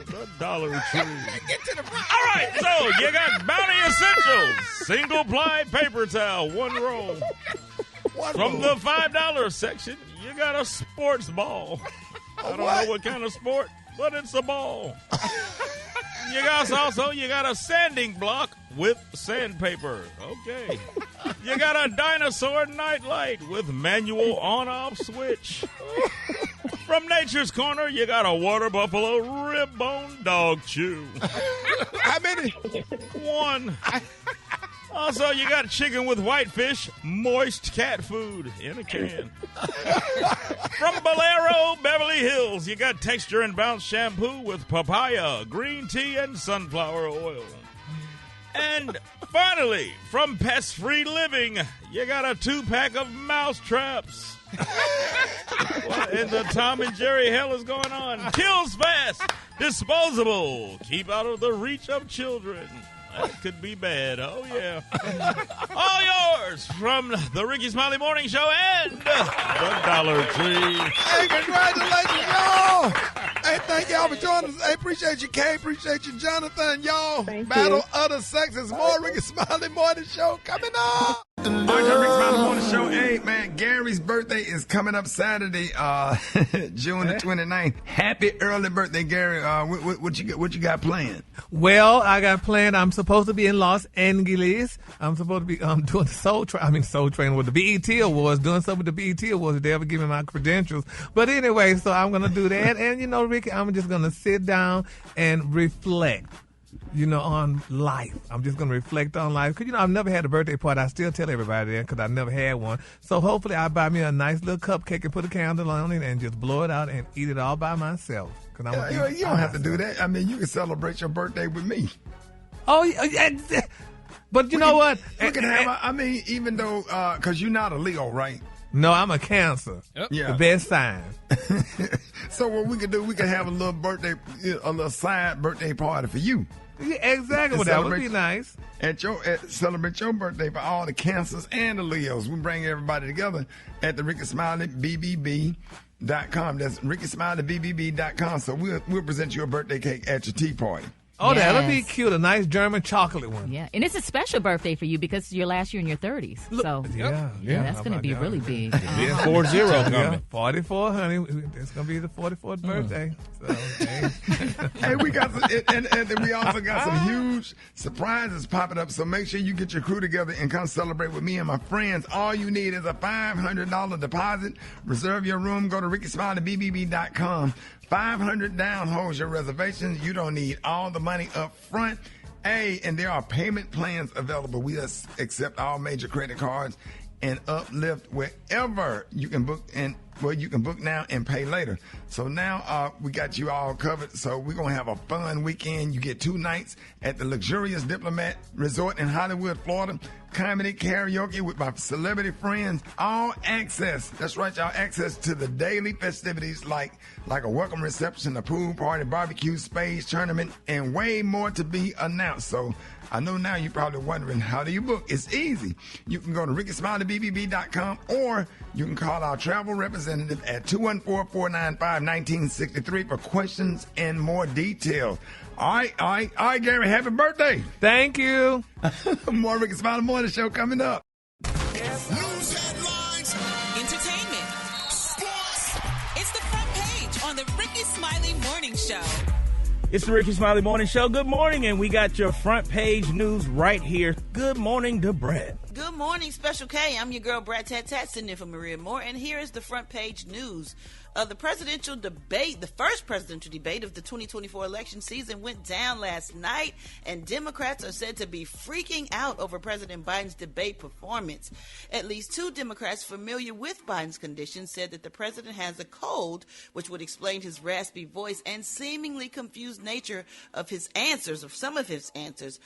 Speaker 6: the Dollar Tree.
Speaker 9: Get to the front.
Speaker 6: All right, so you got Bounty Essentials, single-ply paper towel, one roll. From the $5 section, you got a sports ball. I don't know what kind of sport, but it's a ball. You got a sanding block with sandpaper. Okay. You got a dinosaur nightlight with manual on-off switch. From Nature's Corner, you got a water buffalo rib bone dog chew.
Speaker 2: How many?
Speaker 6: One. Also, you got chicken with whitefish, moist cat food in a can. From Bolero, Beverly Hills, you got Texture and Bounce shampoo with papaya, green tea, and sunflower oil. And finally, from Pest Free Living, you got a 2-pack of mouse traps. What in the Tom and Jerry hell is going on? Kills fast, disposable, keep out of the reach of children. That could be bad. Oh, yeah. All yours from the Rickey Smiley Morning Show and the Dollar Tree.
Speaker 2: Hey, congratulations, y'all. Hey, thank y'all for joining us. Hey, appreciate you, Kay. Appreciate you, Jonathan. Y'all, Battle of the Sexes. More Rickey Smiley Morning Show coming up. All right, Rickey Smiley Morning Show. Hey, man, Gary's birthday is coming up Saturday, June the 29th. Happy early birthday, Gary. What you got planned?
Speaker 8: Well, I got planned. I'm supposed to be in Los Angeles. I'm supposed to be doing the Soul Train with the BET Awards, doing something with the BET Awards. They ever give me my credentials. But anyway, so I'm going to do that. And, you know, Ricky, I'm just going to sit down and reflect, you know, on life. I'm just going to reflect on life. Because, you know, I've never had a birthday party. I still tell everybody that because I never had one. So hopefully I'll buy me a nice little cupcake and put a candle on it and just blow it out and eat it all by myself.
Speaker 2: You don't have to do that. I mean, you can celebrate your birthday with me.
Speaker 8: Oh, yeah. But you know what?
Speaker 2: We can have, I mean, even though, because you're not a Leo, right?
Speaker 8: No, I'm a Cancer.
Speaker 2: Yep. Yeah.
Speaker 8: The best sign.
Speaker 2: So what we could do, we could have a little side birthday party for you.
Speaker 8: Yeah, exactly. Well, that would be nice.
Speaker 2: Celebrate your birthday for all the Cancers and the Leos. We bring everybody together at the Rickey Smiley BBB.com. That's RickeySmileyBBB.com. So we'll present you a birthday cake at your tea party.
Speaker 8: Oh, yes. That'll be cute. A nice German chocolate one.
Speaker 10: Yeah, and it's a special birthday for you because it's your last year in your 30s. So
Speaker 8: yeah,
Speaker 10: that's going to be really big.
Speaker 6: 40 coming.
Speaker 8: 44, honey. It's going to be the 44th birthday. So,
Speaker 2: hey, we got and we also got some huge surprises popping up. So make sure you get your crew together and come celebrate with me and my friends. All you need is a $500 deposit. Reserve your room. Go to RickeySmileyBBB.com. 500 down holds your reservations. You don't need all the money up front. Hey, and there are payment plans available. We accept all major credit cards and uplift wherever you can book you can book now and pay later. So now we got you all covered. So we're going to have a fun weekend. You get 2 nights at the luxurious Diplomat Resort in Hollywood, Florida. Comedy, karaoke with my celebrity friends. All access. That's right, y'all. Access to the daily festivities like a welcome reception, a pool party, barbecue, spades, tournament, and way more to be announced. So I know now you're probably wondering, how do you book? It's easy. You can go to RickeySmileyBBB.com or you can call our travel representative at 214-495-1963 for questions and more details. All right, Gary, happy birthday.
Speaker 8: Thank you.
Speaker 2: More Rickey Smiley Morning Show coming up.
Speaker 4: News headlines,
Speaker 5: entertainment, sports. It's the front page on the Rickey Smiley Morning Show.
Speaker 6: It's the Rickey Smiley Morning Show. Good morning, and we got your front page news right here. Good morning to Brett.
Speaker 5: Good morning, Special K. I'm your girl, Brad Tat Tat, sitting in for Maria Moore, and here is the front page news. The presidential debate, the first presidential debate of the 2024 election season, went down last night, and Democrats are said to be freaking out over President Biden's debate performance. At least two Democrats familiar with Biden's condition said that the president has a cold, which would explain his raspy voice and seemingly confused nature of his answers, of some of his answers.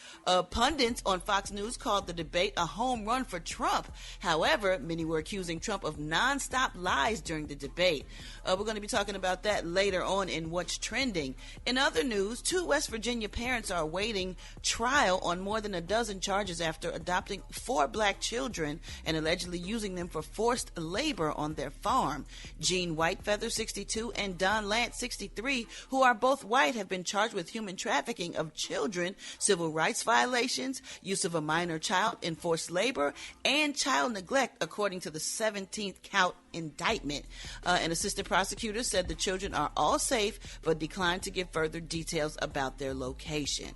Speaker 5: Pundits on Fox News called the debate a home run for Trump. However, many were accusing Trump of nonstop lies during the debate. We're going to be talking about that later on in What's Trending. In other news, two West Virginia parents are awaiting trial on more than a dozen charges after adopting 4 black children and allegedly using them for forced labor on their farm. Gene Whitefeather, 62, and Don Lance, 63, who are both white, have been charged with human trafficking of children, civil rights violations, use of a minor child in forced labor, and child neglect, according to the 17th count indictment. An assistant prosecutor said the children are all safe, but declined to give further details about their location.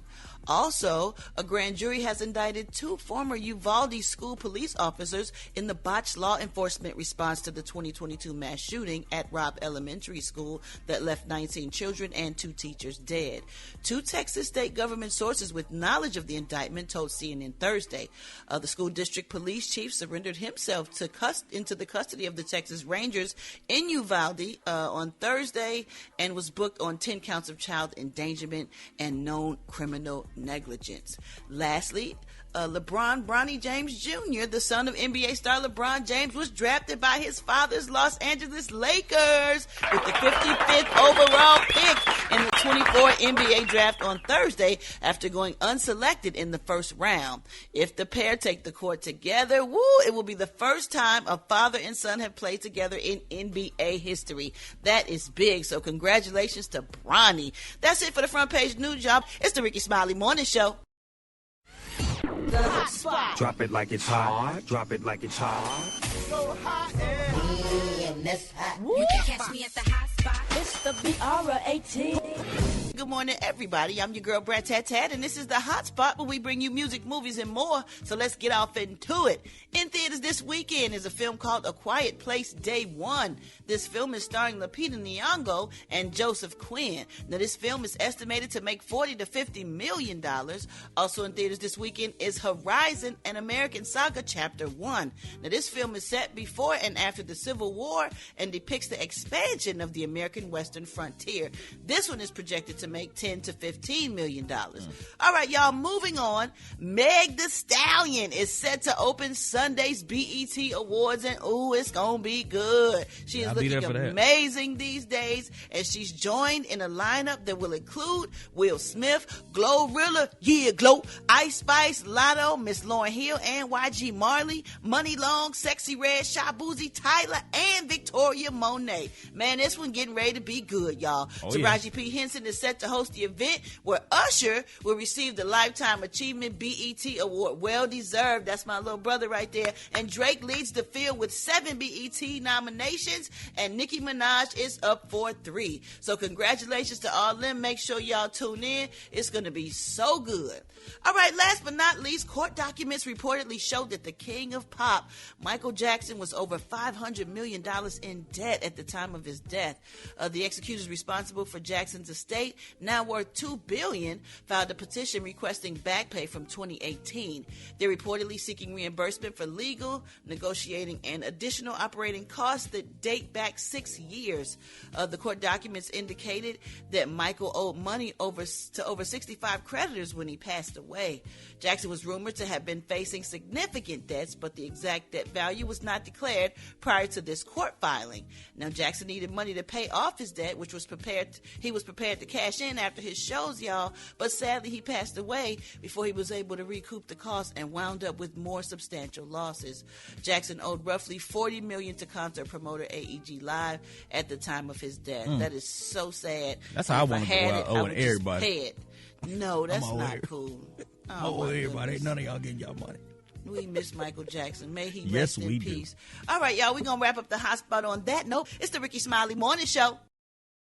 Speaker 5: Also, a grand jury has indicted 2 former Uvalde school police officers in the botched law enforcement response to the 2022 mass shooting at Robb Elementary School that left 19 children and 2 teachers dead. 2 Texas state government sources with knowledge of the indictment told CNN Thursday. The school district police chief surrendered himself into the custody of the Texas Rangers in Uvalde on Thursday and was booked on 10 counts of child endangerment and known criminal negligence. Lastly, Bronny James Jr., the son of NBA star LeBron James, was drafted by his father's Los Angeles Lakers with the 55th overall pick in the 24 NBA draft on Thursday after going unselected in the first round. If the pair take the court together, it will be the first time a father and son have played together in NBA history. That is big, so congratulations to Bronny. That's it for the front page news, y'all. It's the Rickey Smiley Morning Show.
Speaker 1: The hot spot. Drop it like it's hot. Drop it like it's hot. So hot and
Speaker 12: that's hot. You can catch me at the hot spot. It's the BR18.
Speaker 5: Good morning, everybody. I'm your girl, Brad Tat Tat, and this is the hot spot where we bring you music, movies, and more. So let's get off into it. In theaters this weekend is a film called A Quiet Place Day One. This film is starring Lupita Nyong'o and Joseph Quinn. Now, this film is estimated to make $40 to $50 million. Also in theaters this weekend is Horizon, an American Saga Chapter 1. Now, this film is set before and after the Civil War and depicts the expansion of the American Western frontier. This one is projected to make $10 to $15 million. All right, y'all, moving on. Meg Thee Stallion is set to open Sunday's BET Awards, and it's gonna be good. She is looking amazing these days, and she's joined in a lineup that will include Will Smith, Glorilla, Glow, Ice Spice, Lotto, Miss Lauryn Hill, and YG Marley, Money Long, Sexy Red, Shabuzi, Tyler, and Victoria Monet. Man, this one getting ready to be good, y'all. Taraji P. Henson is set to host the event where Usher will receive the Lifetime Achievement BET Award. Well deserved. That's my little brother right there. And Drake leads the field with 7 BET nominations, and Nicki Minaj is up for 3. So congratulations to all them. Make sure y'all tune in. It's going to be so good. All right, last but not least, court documents reportedly showed that the king of pop, Michael Jackson, was over $500 million in debt at the time of his death. The executors responsible for Jackson's estate, now worth $2 billion, filed a petition requesting back pay from 2018. They're reportedly seeking reimbursement for legal, negotiating, and additional operating costs that date back 6 years. The court documents indicated that Michael owed money to over 65 creditors when he passed away. Jackson was rumored to have been facing significant debts, but the exact debt value was not declared prior to this court filing. Now, Jackson needed money to pay off his debt, which he was prepared to cash in after his shows, y'all, but sadly he passed away before he was able to recoup the costs and wound up with more substantial losses. Jackson owed roughly $40 million to concert promoter AEG Live at the time of his death. That is so sad.
Speaker 6: That's how I want to go out owing everybody.
Speaker 5: Pay it. No, that's not cool.
Speaker 6: Oh, everybody. Ain't none of y'all getting y'all money.
Speaker 5: We miss Michael Jackson. May he rest in peace. All right, y'all, we're going to wrap up the hot spot on that note. It's the Rickey Smiley Morning Show.